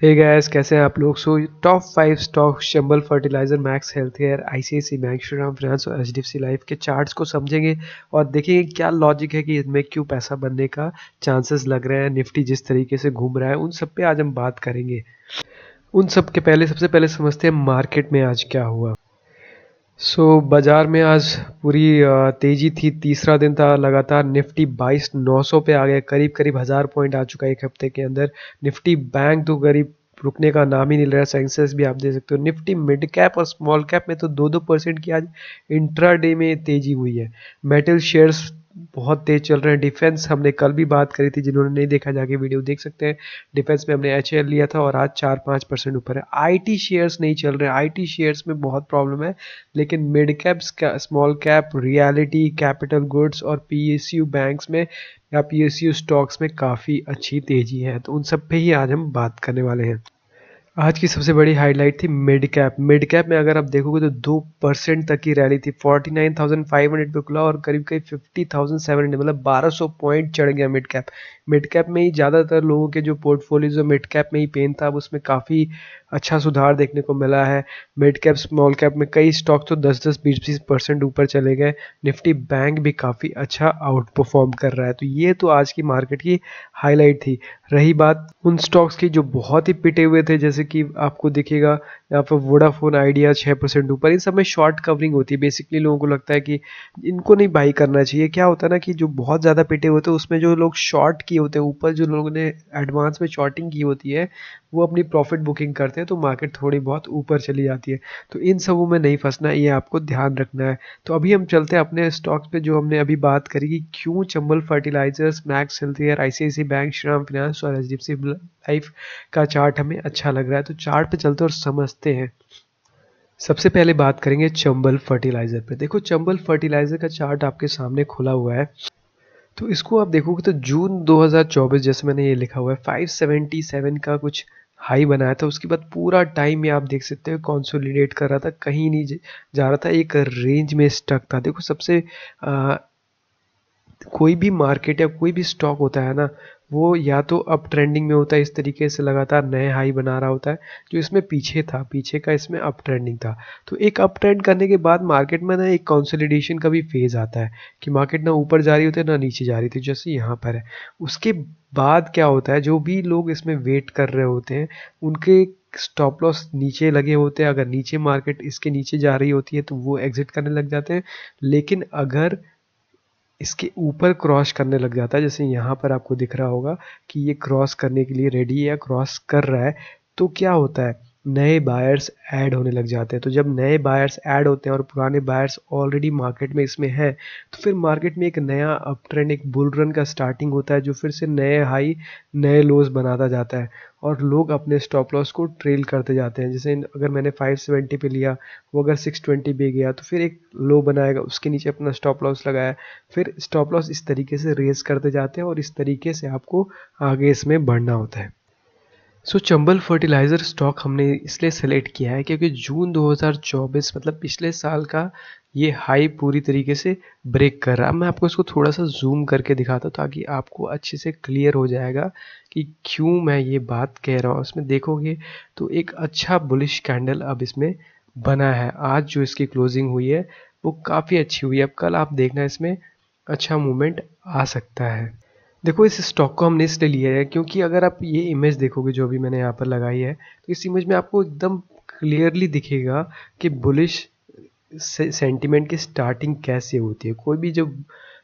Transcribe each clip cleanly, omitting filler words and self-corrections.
Hey guys, कैसे हैं आप लोग। Top 5 stock Chambal Fertiliser, Max Health Care, ICIC Bank, Shriram Finance और एचडीएफसी लाइफ के चार्ट्स को समझेंगे और देखेंगे क्या लॉजिक है कि इनमें क्यों पैसा बनने का चांसेस लग रहे हैं। निफ्टी जिस तरीके से घूम रहा है उन सब पे आज हम बात करेंगे। उन सब के पहले सबसे पहले समझते हैं मार्केट में आज क्या हुआ। बाजार में आज पूरी तेजी थी। तीसरा दिन था लगातार। निफ्टी 22,900 पे आ गया, करीब करीब 1000 पॉइंट आ चुका है एक हफ्ते के अंदर। निफ्टी बैंक तो करीब रुकने का नाम ही नहीं ले रहा। सेंसेक्स भी आप देख सकते हो। निफ्टी मिड कैप और स्मॉल कैप में तो 2-2% की आज इंट्राडे में तेजी हुई है। मेटल शेयर्स बहुत तेज चल रहे हैं। डिफेंस हमने कल भी बात करी थी, जिन्होंने नहीं देखा जाके वीडियो देख सकते हैं। डिफेंस में हमने एचएल लिया था और आज 4-5% ऊपर है। आईटी शेयर्स नहीं चल रहे। आईटी शेयर्स में बहुत प्रॉब्लम है, लेकिन mid caps, small cap, reality, capital goods और पीएसयू बैंक्स में या पीएसयू स्टॉक्स में काफ़ी अच्छी तेजी है। तो उन सब पे ही आज हम बात करने वाले हैं। आज की सबसे बड़ी हाईलाइट थी मिड कैप। मिड कैप में अगर आप देखोगे तो 2% तक की रैली थी। 49,500 पे खुला और करीब करीब 50,700, मतलब 1200 पॉइंट चढ़ गया मिड कैप। मिड कैप में ही ज़्यादातर लोगों के जो पोर्टफोलियोज मिड कैप में ही पेन था, अब उसमें काफ़ी अच्छा सुधार देखने को मिला है। मिड कैप स्मॉल कैप में कई स्टॉक तो 10-10, 20-20% ऊपर चले गए। निफ्टी बैंक भी काफ़ी अच्छा आउट परफॉर्म कर रहा है। तो ये तो आज की मार्केट की हाईलाइट थी। रही बात उन स्टॉक्स की जो बहुत ही पिटे हुए थे, जैसे कि आपको दिखेगा यहाँ पर वोडाफोन आइडिया 6% ऊपर। इन सब में शॉर्ट कवरिंग होती है। बेसिकली लोगों को लगता है कि इनको नहीं बाई करना चाहिए। क्या होता है ना कि जो बहुत ज़्यादा पिटे होते हैं उसमें जो लोग शॉर्ट किए होते हैं, ऊपर जो लोगों ने एडवांस में शॉर्टिंग की होती है, वो अपनी प्रॉफिट बुकिंग करते हैं, तो मार्केट थोड़ी बहुत ऊपर चली जाती है। तो इन सबों में नहीं फंसना, ये आपको ध्यान रखना है। तो अभी हम चलते हैं अपने स्टॉक्स पे जो हमने अभी बात करी कि क्यों Chambal Fertilisers, Max Healthcare, ICIC Bank, Shriram Finance और एचडीएफसी लाइफ का चार्ट हमें अच्छा लग रहा है। तो चार्ट पे चलते और समझते हैं। सबसे पहले बात करेंगे चंबल फर्टिलाइजर पे। देखो, चंबल फर्टिलाइजर का चार्ट आपके सामने खुला हुआ है। तो इसको आप देखोगे तो जून 2024, जैसे मैंने ये लिखा हुआ है, 577 का कुछ हाई बनाया था। उसके बाद पूरा टाइम ये आप देख सकते हो कंसोलिडेट कर रहा था, कहीं नहीं जा रहा था, एक रेंज में स्टक था। देखो, सबसे कोई भी मार्केट या कोई भी स्टॉक होता है ना, वो या तो अप ट्रेंडिंग में होता है, इस तरीके से लगातार नए हाई बना रहा होता है। जो इसमें पीछे था, पीछे का इसमें अप ट्रेंडिंग था। तो एक अप ट्रेंड करने के बाद मार्केट में ना एक कंसोलिडेशन का भी फेज आता है कि मार्केट ना ऊपर जा रही होती है ना नीचे जा रही थी, जैसे यहाँ पर है। उसके बाद क्या होता है, जो भी लोग इसमें वेट कर रहे होते हैं, उनके स्टॉप लॉस नीचे लगे होते हैं। अगर नीचे मार्केट इसके नीचे जा रही होती है तो वो एग्जिट करने लग जाते हैं। लेकिन अगर इसके ऊपर क्रॉस करने लग जाता है, जैसे यहाँ पर आपको दिख रहा होगा कि ये क्रॉस करने के लिए रेडी है या क्रॉस कर रहा है, तो क्या होता है, नए बायर्स ऐड होने लग जाते हैं। तो जब नए बायर्स ऐड होते हैं और पुराने बायर्स ऑलरेडी मार्केट में इसमें हैं, तो फिर मार्केट में एक नया अप ट्रेंड, एक बुल रन का स्टार्टिंग होता है, जो फिर से नए हाई, नए लोज बनाता जाता है और लोग अपने स्टॉप लॉस को ट्रेल करते जाते हैं। जैसे अगर मैंने 570 पे लिया, वो अगर 620 पे गया तो फिर एक लो बनाएगा, उसके नीचे अपना स्टॉप लॉस लगाया, फिर स्टॉप लॉस इस तरीके से रेज करते जाते हैं और इस तरीके से आपको आगे इसमें बढ़ना होता है। चंबल फर्टिलाइज़र स्टॉक हमने इसलिए सेलेक्ट किया है क्योंकि जून 2024, मतलब पिछले साल का, ये हाई पूरी तरीके से ब्रेक कर रहा है। मैं आपको इसको थोड़ा सा जूम करके दिखाता हूँ ताकि आपको अच्छे से क्लियर हो जाएगा कि क्यों मैं ये बात कह रहा हूँ। इसमें देखोगे तो एक अच्छा बुलिश कैंडल अब इसमें बना है। आज जो इसकी क्लोजिंग हुई है वो काफ़ी अच्छी हुई है। अब कल आप देखना इसमें अच्छा मूवमेंट आ सकता है। देखो, इस स्टॉक को हमने इसलिए लिया है क्योंकि अगर आप ये इमेज देखोगे जो अभी मैंने यहाँ पर लगाई है, तो इस इमेज में आपको एकदम क्लियरली दिखेगा कि बुलिश सेंटिमेंट की स्टार्टिंग कैसे होती है। कोई भी जब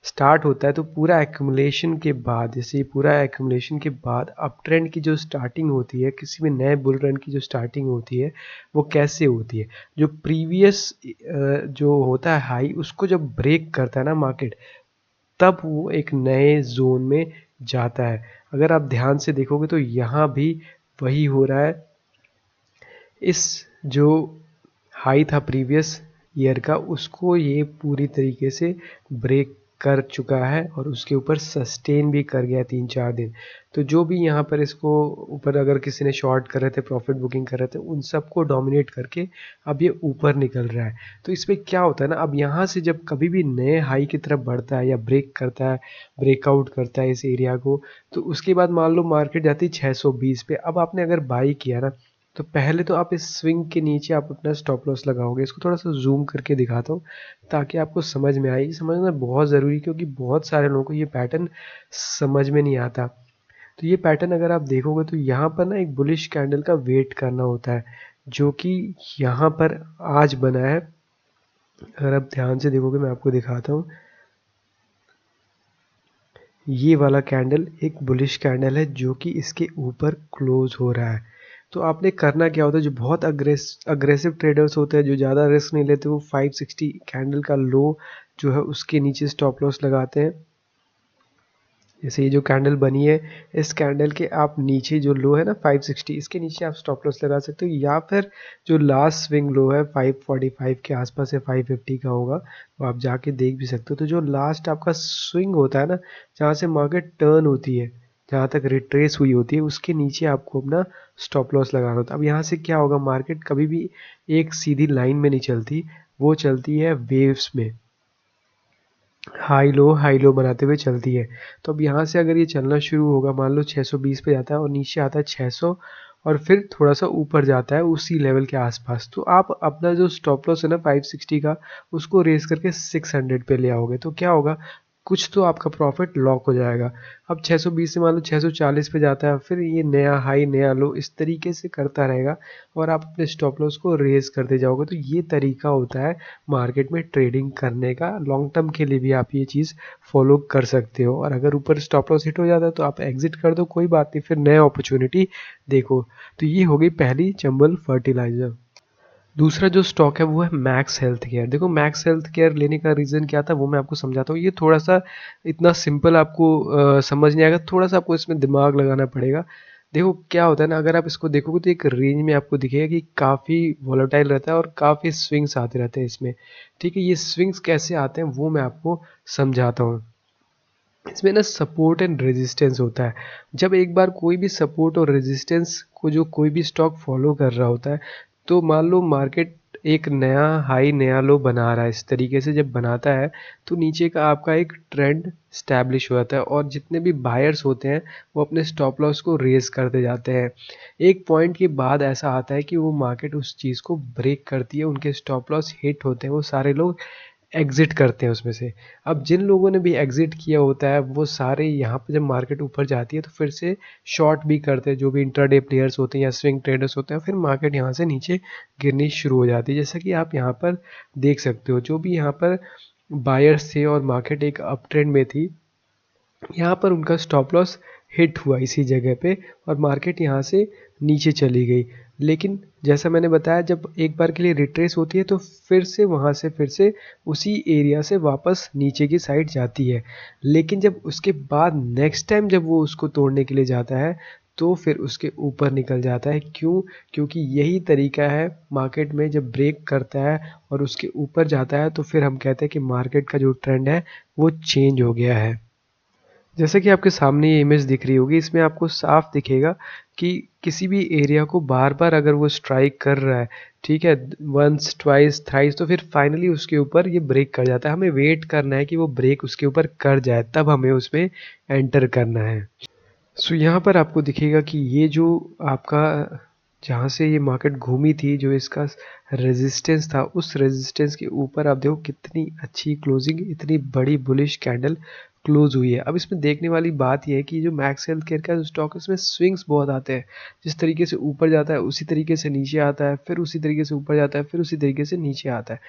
स्टार्ट होता है तो पूरा एक्यूमुलेशन के बाद, जैसे पूरा एक्यूमुलेशन के बाद अप ट्रेंड की जो स्टार्टिंग होती है, किसी भी नए बुल रन की जो स्टार्टिंग होती है, वो कैसे होती है, जो प्रीवियस जो होता है हाई, उसको जब ब्रेक करता है ना मार्केट, तब वो एक नए जोन में जाता है। अगर आप ध्यान से देखोगे तो यहाँ भी वही हो रहा है। इस जो हाई था प्रीवियस ईयर का, उसको ये पूरी तरीके से ब्रेक कर चुका है और उसके ऊपर सस्टेन भी कर गया 3-4 दिन। तो जो भी यहाँ पर इसको ऊपर अगर किसी ने शॉर्ट कर रहे थे, प्रॉफिट बुकिंग कर रहे थे, उन सबको डोमिनेट करके अब ये ऊपर निकल रहा है। तो इसमें क्या होता है ना, अब यहाँ से जब कभी भी नए हाई की तरफ बढ़ता है या ब्रेक करता है, ब्रेकआउट करता है इस एरिया को, तो उसके बाद मान लो मार्केट जाती है 620 पे। अब आपने अगर बाई किया ना, तो पहले तो आप इस स्विंग के नीचे आप अपना स्टॉप लॉस लगाओगे। इसको थोड़ा सा जूम करके दिखाता हूँ ताकि आपको समझ में आए। ये समझना बहुत ज़रूरी है क्योंकि बहुत सारे लोगों को ये पैटर्न समझ में नहीं आता। तो ये पैटर्न अगर आप देखोगे तो यहाँ पर ना एक बुलिश कैंडल का वेट करना होता है, जो कि यहाँ पर आज बना है। अगर आप ध्यान से देखोगे, मैं आपको दिखाता हूँ, ये वाला कैंडल एक बुलिश कैंडल है जो कि इसके ऊपर क्लोज हो रहा है। तो आपने करना क्या होता है, जो बहुत अग्रेसिव ट्रेडर्स होते हैं, जो ज़्यादा रिस्क नहीं लेते, वो 560 कैंडल का लो जो है उसके नीचे स्टॉप लॉस लगाते हैं। जैसे ये जो कैंडल बनी है, इस कैंडल के आप नीचे जो लो है ना 560, इसके नीचे आप स्टॉप लॉस लगा सकते हो। या फिर जो लास्ट स्विंग लो है 545 के आसपास है, 550 का होगा, वो आप जाके देख भी सकते हो। तो जो लास्ट आपका स्विंग होता है ना, जहाँ से मार्केट टर्न होती है, जहाँ तक रिट्रेस हुई होती है, उसके नीचे आपको अपना स्टॉप लॉस लगाना होता है। अब यहाँ से क्या होगा, मार्केट कभी भी एक सीधी लाइन में नहीं चलती, वो चलती है वेव्स में, हाई लो बनाते हुए चलती है। तो अब यहाँ से अगर ये चलना शुरू होगा, मान लो 620 पे जाता है और नीचे आता है 600 और फिर थोड़ा सा ऊपर जाता है उसी लेवल के आसपास, तो आप अपना जो स्टॉप लॉस है ना 560 का, उसको रेस करके 600 पे ले आओगे। तो क्या होगा, कुछ तो आपका प्रॉफिट लॉक हो जाएगा। अब 620 से मान लो 640 पे जाता है, फिर ये नया हाई नया लो इस तरीके से करता रहेगा और आप अपने स्टॉप लॉस को रेस करते जाओगे। तो ये तरीका होता है मार्केट में ट्रेडिंग करने का। लॉन्ग टर्म के लिए भी आप ये चीज़ फॉलो कर सकते हो, और अगर ऊपर स्टॉप लॉस हिट हो जाता है तो आप एग्जिट कर दो, कोई बात नहीं, फिर नया अपॉर्चुनिटी देखो। तो ये हो गई पहली चंबल फर्टिलाइजर। दूसरा जो स्टॉक है वो है मैक्स हेल्थ केयर। देखो मैक्स हेल्थ केयर लेने का रीज़न क्या था वो मैं आपको समझाता हूँ। ये थोड़ा सा इतना सिंपल आपको समझ नहीं आएगा, थोड़ा सा आपको इसमें दिमाग लगाना पड़ेगा। देखो क्या होता है ना, अगर आप इसको देखोगे तो एक रेंज में आपको दिखेगा कि काफ़ी वॉलेटाइल रहता है और काफ़ी स्विंग्स आते रहते हैं इसमें। ठीक है, ये स्विंग्स कैसे आते हैं वो मैं आपको समझाता हूँ। इसमें ना सपोर्ट एंड रेजिस्टेंस होता है। जब एक बार कोई भी सपोर्ट और रेजिस्टेंस को जो कोई भी स्टॉक फॉलो कर रहा होता है, तो मान लो मार्केट एक नया हाई नया लो बना रहा है, इस तरीके से जब बनाता है तो नीचे का आपका एक ट्रेंड स्टैब्लिश हो जाता है और जितने भी बायर्स होते हैं वो अपने स्टॉप लॉस को रेज करते जाते हैं। एक पॉइंट के बाद ऐसा आता है कि वो मार्केट उस चीज़ को ब्रेक करती है, उनके स्टॉप लॉस हिट होते हैं, वो सारे लोग एग्ज़िट करते हैं उसमें से। अब जिन लोगों ने भी एग्ज़िट किया होता है वो सारे यहाँ पे जब मार्केट ऊपर जाती है तो फिर से शॉर्ट भी करते हैं, जो भी इंट्राडे प्लेयर्स होते हैं या स्विंग ट्रेडर्स होते हैं, फिर मार्केट यहाँ से नीचे गिरनी शुरू हो जाती है। जैसा कि आप यहाँ पर देख सकते हो, जो भी यहाँ पर बायर्स थे और मार्केट एक अप ट्रेंड में थी, यहाँ पर उनका स्टॉप लॉस हिट हुआ इसी जगह पे और मार्केट यहाँ से नीचे चली गई। लेकिन जैसा मैंने बताया, जब एक बार के लिए रिट्रेस होती है तो फिर से वहाँ से फिर से उसी एरिया से वापस नीचे की साइड जाती है। लेकिन जब उसके बाद नेक्स्ट टाइम जब वो उसको तोड़ने के लिए जाता है तो फिर उसके ऊपर निकल जाता है। क्यों? क्योंकि यही तरीका है मार्केट में, जब ब्रेक करता है और उसके ऊपर जाता है तो फिर हम कहते हैं कि मार्केट का जो ट्रेंड है वो चेंज हो गया है। जैसे कि आपके सामने ये इमेज दिख रही होगी, इसमें आपको साफ दिखेगा कि किसी भी एरिया को बार बार अगर वो स्ट्राइक कर रहा है, ठीक है, वंस ट्वाइस थ्राइस, तो फिर फाइनली उसके ऊपर ये ब्रेक कर जाता है। हमें वेट करना है कि वो ब्रेक उसके ऊपर कर जाए, तब हमें उसमें एंटर करना है। सो यहाँ पर आपको दिखेगा कि ये जो आपका, जहाँ से ये मार्केट घूमी थी, जो इसका रेजिस्टेंस था, उस रेजिस्टेंस के ऊपर आप देखो कितनी अच्छी क्लोजिंग, इतनी बड़ी बुलिश कैंडल क्लोज हुई है। अब इसमें देखने वाली बात यह है कि जो मैक्स हेल्थ केयर का जो स्टॉक है उसमें स्विंग्स बहुत आते हैं। जिस तरीके से ऊपर जाता है उसी तरीके से नीचे आता है, फिर उसी तरीके से ऊपर जाता है, फिर उसी तरीके से नीचे आता है।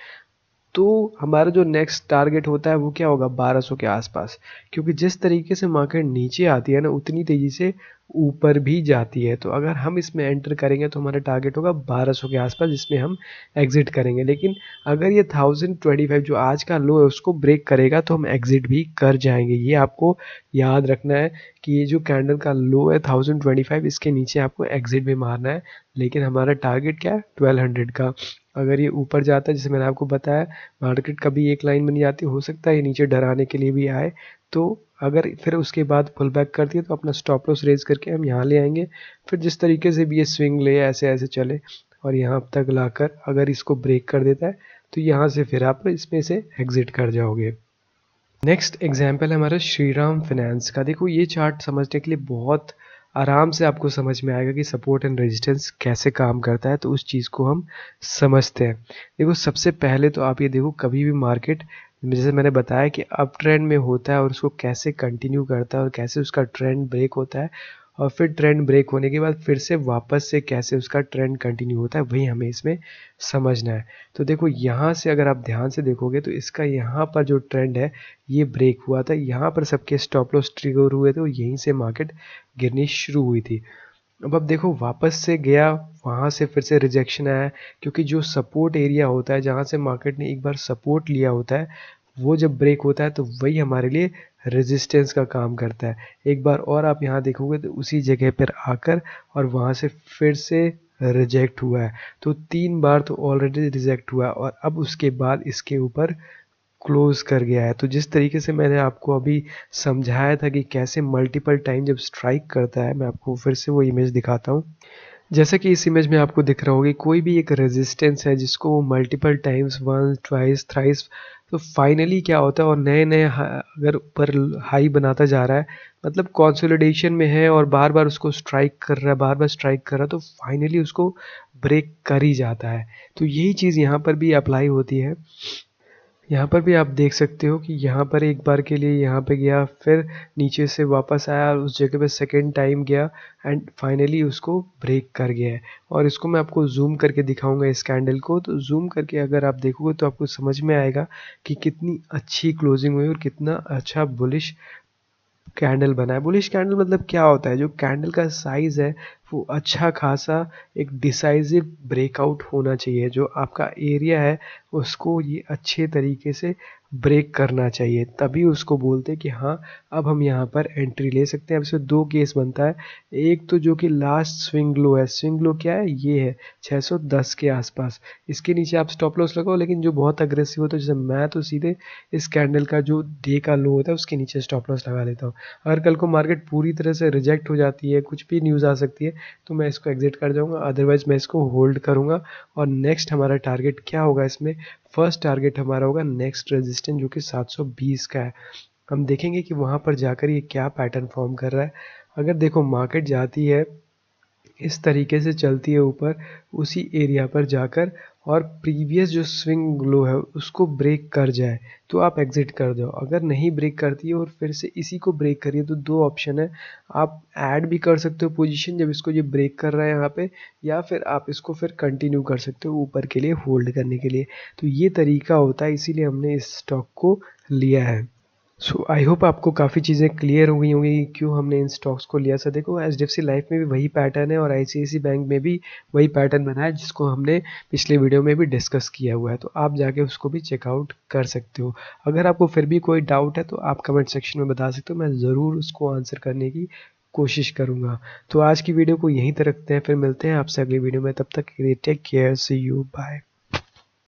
तो हमारा जो नेक्स्ट टारगेट होता है वो क्या होगा, 1200 के आसपास। क्योंकि जिस तरीके से मार्केट नीचे आती है ना, उतनी तेज़ी से ऊपर भी जाती है। तो अगर हम इसमें एंटर करेंगे तो हमारा टारगेट होगा 1200 के आसपास, जिसमें हम एग्ज़िट करेंगे। लेकिन अगर ये 1025 जो आज का लो है उसको ब्रेक करेगा तो हम एग्ज़िट भी कर जाएंगे। ये आपको याद रखना है कि ये जो कैंडल का लो है 1025, इसके नीचे आपको एग्ज़िट भी मारना है। लेकिन हमारा टारगेट क्या है 1200 का। अगर ये ऊपर जाता है, जैसे मैंने आपको बताया, मार्केट कभी एक लाइन बन जाती है, हो सकता है ये नीचे डराने के लिए भी आए। तो अगर फिर उसके बाद पुल बैक करती है तो अपना स्टॉप लॉस रेज करके हम यहाँ ले आएंगे। फिर जिस तरीके से भी ये स्विंग ले ऐसे ऐसे चले और यहाँ तक लाकर अगर इसको ब्रेक कर देता है तो यहाँ से फिर आप इसमें से एग्जिट कर जाओगे। नेक्स्ट एग्जाम्पल है हमारा श्रीराम फाइनेंस का। देखो ये चार्ट समझने के लिए बहुत आराम से आपको समझ में आएगा कि सपोर्ट एंड रेजिस्टेंस कैसे काम करता है, तो उस चीज़ को हम समझते हैं। देखो सबसे पहले तो आप ये देखो, कभी भी मार्केट जैसे मैंने बताया कि अप ट्रेंड में होता है और उसको कैसे कंटिन्यू करता है और कैसे उसका ट्रेंड ब्रेक होता है और फिर ट्रेंड ब्रेक होने के बाद फिर से वापस से कैसे उसका ट्रेंड कंटिन्यू होता है, वही हमें इसमें समझना है। तो देखो यहाँ से अगर आप ध्यान से देखोगे तो इसका यहाँ पर जो ट्रेंड है ये ब्रेक हुआ था, यहाँ पर सबके स्टॉप लॉस ट्रिगर हुए थे और यहीं से मार्केट गिरनी शुरू हुई थी। अब देखो वापस से गया, वहाँ से फिर से रिजेक्शन आया, क्योंकि जो सपोर्ट एरिया होता है जहाँ से मार्केट ने एक बार सपोर्ट लिया होता है वो जब ब्रेक होता है तो वही हमारे लिए रेजिस्टेंस का काम करता है। एक बार और आप यहाँ देखोगे तो उसी जगह पर आकर और वहाँ से फिर से रिजेक्ट हुआ है। तो 3 बार तो ऑलरेडी रिजेक्ट हुआ है और अब उसके बाद इसके ऊपर क्लोज कर गया है। तो जिस तरीके से मैंने आपको अभी समझाया था कि कैसे मल्टीपल टाइम जब स्ट्राइक करता है, मैं आपको फिर से वो इमेज दिखाता हूँ। जैसा कि इस इमेज में आपको दिख रहा होगा, कोई भी एक रेजिस्टेंस है जिसको वो multiple times, once twice thrice, तो फाइनली क्या होता है और नए नए अगर ऊपर हाई बनाता जा रहा है, मतलब कंसोलिडेशन में है और बार बार उसको स्ट्राइक कर रहा है, बार बार स्ट्राइक कर रहा है, तो फाइनली उसको ब्रेक कर ही जाता है। तो यही चीज़ यहाँ पर भी अप्लाई होती है। यहाँ पर भी आप देख सकते हो कि यहाँ पर एक बार के लिए यहाँ पे गया, फिर नीचे से वापस आया और उस जगह पे सेकेंड टाइम गया एंड फाइनली उसको ब्रेक कर गया है। और इसको मैं आपको जूम करके दिखाऊंगा इस कैंडल को। तो जूम करके अगर आप देखोगे तो आपको समझ में आएगा कि कितनी अच्छी क्लोजिंग हुई और कितना अच्छा बुलिश कैंडल बना है। बुलिश कैंडल मतलब क्या होता है, जो कैंडल का साइज है वो अच्छा खासा एक डिसाइसिव ब्रेकआउट होना चाहिए। जो आपका एरिया है उसको ये अच्छे तरीके से ब्रेक करना चाहिए, तभी उसको बोलते हैं कि हाँ अब हम यहाँ पर एंट्री ले सकते हैं। अब इसमें 2 केस बनता है। एक तो जो कि लास्ट स्विंग लो है, स्विंग लो क्या है, ये है 610 के आसपास। इसके नीचे आप स्टॉप लॉस लगाओ, लेकिन जो बहुत अग्रेसिव होता है, जैसे मैं तो सीधे इस कैंडल का जो डे का लो होता है उसके नीचे स्टॉप लॉस लगा लेता हूँ। अगर कल को मार्केट पूरी तरह से रिजेक्ट हो जाती है, कुछ भी न्यूज़ आ सकती है, तो मैं इसको एग्जिट कर जाऊंगा, अदरवाइज मैं इसको होल्ड करूंगा। और नेक्स्ट हमारा टारगेट क्या होगा इसमें, फर्स्ट टारगेट हमारा होगा नेक्स्ट रेजिस्टेंस जो कि 720 का है। हम देखेंगे कि वहाँ पर जाकर ये क्या पैटर्न फॉर्म कर रहा है। अगर देखो मार्केट जाती है इस तरीके से, चलती है ऊपर उसी एरिया पर जाकर और प्रीवियस जो स्विंग लो है उसको ब्रेक कर जाए तो आप एग्जिट कर दो। अगर नहीं ब्रेक करती है और फिर से इसी को ब्रेक करिए तो 2 ऑप्शन है, आप ऐड भी कर सकते हो पोजीशन जब इसको ये ब्रेक कर रहा है यहाँ पे, या फिर आप इसको फिर कंटिन्यू कर सकते हो ऊपर के लिए होल्ड करने के लिए। तो ये तरीका होता है, इसीलिए हमने इस स्टॉक को लिया है। सो आई होप आपको काफ़ी चीज़ें क्लियर हो गई होंगी कि क्यों हमने इन स्टॉक्स को लिया। सा देखो एचडीएफसी लाइफ में भी वही पैटर्न है और आईसीआईसी बैंक में भी वही पैटर्न बना है जिसको हमने पिछले वीडियो में भी डिस्कस किया हुआ है। तो आप जाके उसको भी चेकआउट कर सकते हो। अगर आपको फिर भी कोई डाउट है तो आप कमेंट सेक्शन में बता सकते हो, मैं ज़रूर उसको आंसर करने की कोशिश करूँगा। तो आज की वीडियो को यहीं तक रखते हैं, फिर मिलते हैं आपसे अगली वीडियो में। तब तक के लिए take care, see you, bye.